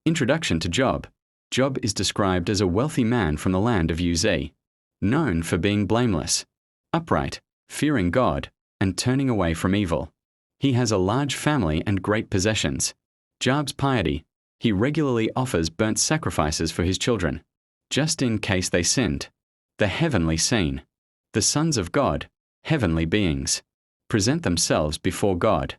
Introduction to Job. Job is described as a wealthy man from the land of Uz, known for being blameless, upright, fearing God, and turning away from evil. He has a large family and great possessions. Job's piety. He regularly offers burnt sacrifices for his children, just in case they sinned. The heavenly scene. The sons of God, heavenly beings, present themselves before God.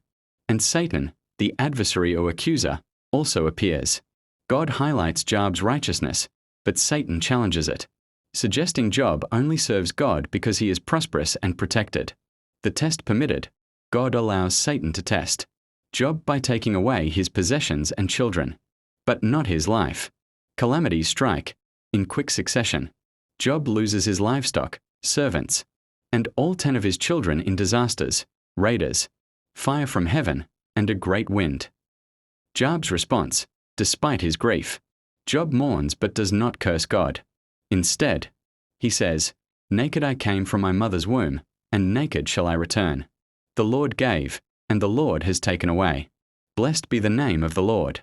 And Satan, the adversary or accuser, also appears. God highlights Job's righteousness, but Satan challenges it, suggesting Job only serves God because he is prosperous and protected. The test permitted. God allows Satan to test Job by taking away his possessions and children, but not his life. Calamities strike in quick succession. Job loses his livestock, servants, and all 10 of his children in disasters, raiders, fire from heaven, and a great wind. Job's response. Despite his grief, Job mourns but does not curse God. Instead, he says, "Naked I came from my mother's womb, and naked shall I return. The Lord gave, and the Lord has taken away. Blessed be the name of the Lord."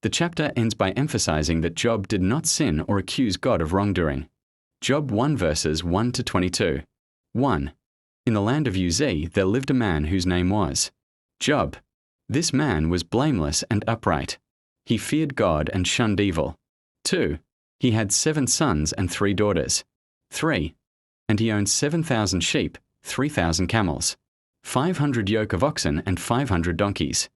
The chapter ends by emphasizing that Job did not sin or accuse God of wrongdoing. Job 1 verses 1 to 22. 1. In the land of Uz there lived a man whose name was Job. This man was blameless and upright. He feared God and shunned evil. 2. He had 7 sons and 3 daughters. 3. And he owned 7,000 sheep, 3,000 camels, 500 yoke of oxen and 500 donkeys,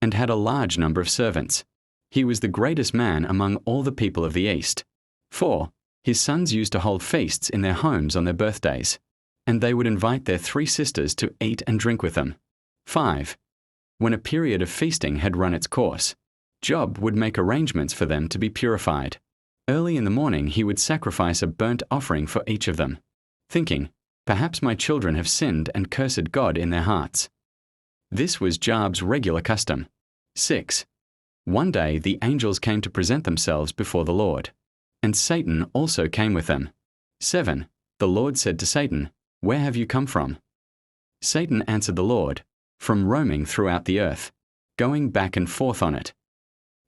and had a large number of servants. He was the greatest man among all the people of the East. 4. His sons used to hold feasts in their homes on their birthdays, and they would invite their 3 sisters to eat and drink with them. 5. When a period of feasting had run its course, Job would make arrangements for them to be purified. Early in the morning he would sacrifice a burnt offering for each of them, thinking, "Perhaps my children have sinned and cursed God in their hearts." This was Job's regular custom. 6. One day the angels came to present themselves before the Lord, and Satan also came with them. 7. The Lord said to Satan, "Where have you come from?" Satan answered the Lord, "From roaming throughout the earth, going back and forth on it."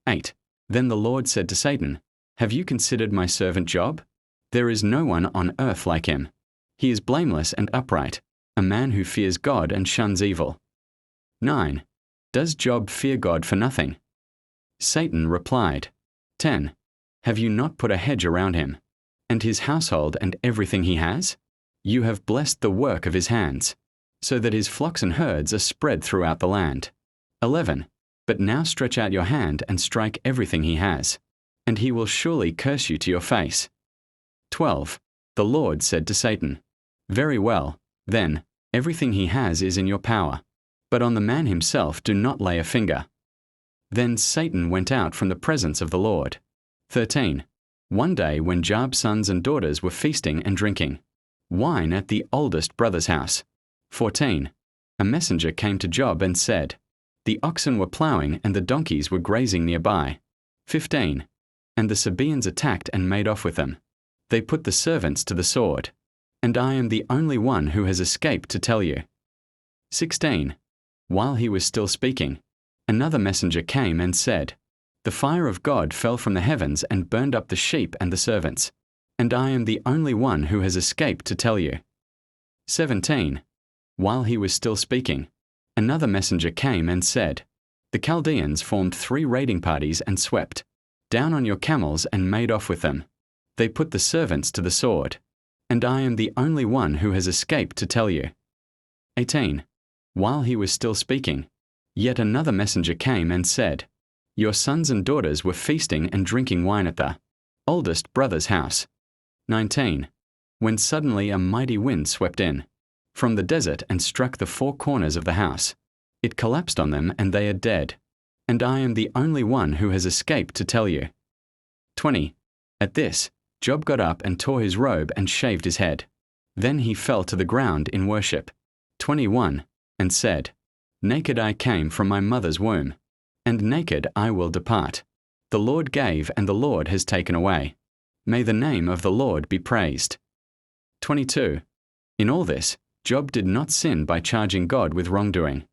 8. Then the Lord said to Satan, "Have you considered my servant Job? There is no one on earth like him. He is blameless and upright, a man who fears God and shuns evil." 9. Does Job fear God for nothing? Satan replied. 10. Have you not put a hedge around him, and his household and everything he has? You have blessed the work of his hands, so that his flocks and herds are spread throughout the land. 11. But now stretch out your hand and strike everything he has, and he will surely curse you to your face. 12. The Lord said to Satan, "Very well, then, everything he has is in your power, but on the man himself do not lay a finger." Then Satan went out from the presence of the Lord. 13. One day when Job's sons and daughters were feasting and drinking wine at the oldest brother's house. 14. A messenger came to Job and said, "The oxen were plowing and the donkeys were grazing nearby." 15. And the Sabaeans attacked and made off with them. They put the servants to the sword, and I am the only one who has escaped to tell you. 16. While he was still speaking, another messenger came and said, "The fire of God fell from the heavens and burned up the sheep and the servants, and I am the only one who has escaped to tell you." 17. While he was still speaking, another messenger came and said, "The Chaldeans formed 3 raiding parties and swept down on your camels and made off with them. They put the servants to the sword, and I am the only one who has escaped to tell you." 18. While he was still speaking, yet another messenger came and said, "Your sons and daughters were feasting and drinking wine at the oldest brother's house." 19. When suddenly a mighty wind swept in from the desert and struck the 4 corners of the house. It collapsed on them and they are dead, and I am the only one who has escaped to tell you. 20. At this, Job got up and tore his robe and shaved his head. Then he fell to the ground in worship. 21. And said, "Naked I came from my mother's womb, and naked I will depart. The Lord gave and the Lord has taken away. May the name of the Lord be praised." 22. In all this, Job did not sin by charging God with wrongdoing.